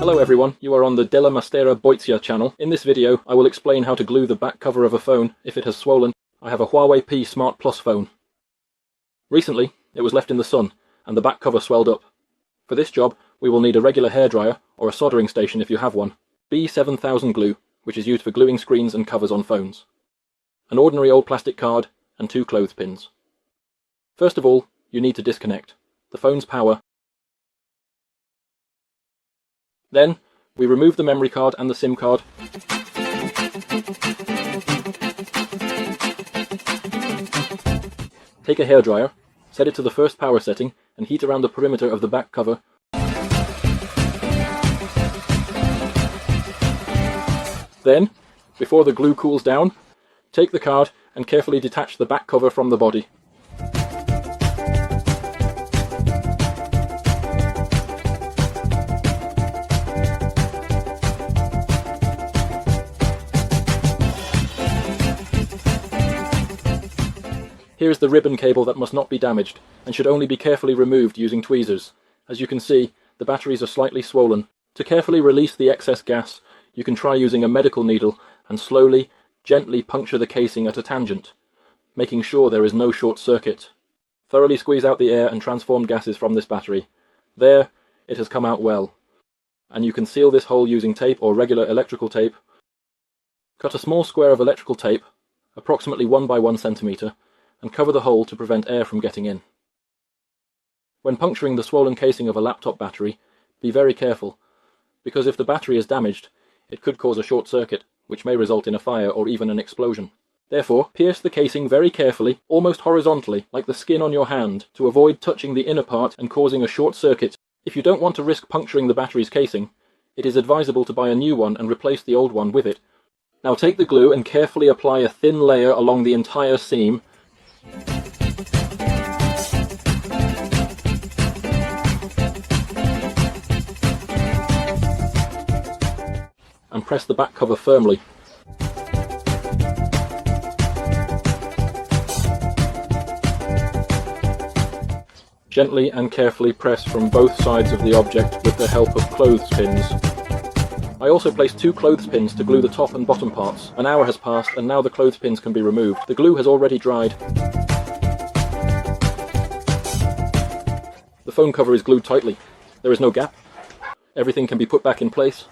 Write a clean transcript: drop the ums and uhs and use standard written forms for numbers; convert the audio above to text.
Hello everyone, you are on the Della Mastera Boizia channel. In this video I will explain how to glue the back cover of a phone if it has swollen. I have a Huawei P Smart Plus phone. Recently it was left in the sun and the back cover swelled up. For this job we will need a regular hairdryer or a soldering station if you have one, B7000 glue, which is used for gluing screens and covers on phones, an ordinary old plastic card and 2 clothespins. First of all, you need to disconnect the phone's power. Then, we remove the memory card and the SIM card. Take a hairdryer, set it to the first power setting, and heat around the perimeter of the back cover. Then, before the glue cools down, take the card and carefully detach the back cover from the body. Here is the ribbon cable that must not be damaged, and should only be carefully removed using tweezers. As you can see, the batteries are slightly swollen. To carefully release the excess gas, you can try using a medical needle and slowly, gently puncture the casing at a tangent, making sure there is no short circuit. Thoroughly squeeze out the air and transformed gases from this battery. There, it has come out well. And you can seal this hole using tape or regular electrical tape. Cut a small square of electrical tape, approximately 1 by 1 centimeter, and cover the hole to prevent air from getting in. When puncturing the swollen casing of a laptop battery, be very careful, because if the battery is damaged, it could cause a short circuit, which may result in a fire or even an explosion. Therefore, pierce the casing very carefully, almost horizontally, like the skin on your hand, to avoid touching the inner part and causing a short circuit. If you don't want to risk puncturing the battery's casing, it is advisable to buy a new one and replace the old one with it. Now take the glue and carefully apply a thin layer along the entire seam, and press the back cover firmly. Gently and carefully press from both sides of the object with the help of clothespins. I also placed 2 clothespins to glue the top and bottom parts. An hour has passed and now the clothespins can be removed. The glue has already dried. The phone cover is glued tightly. There is no gap. Everything can be put back in place.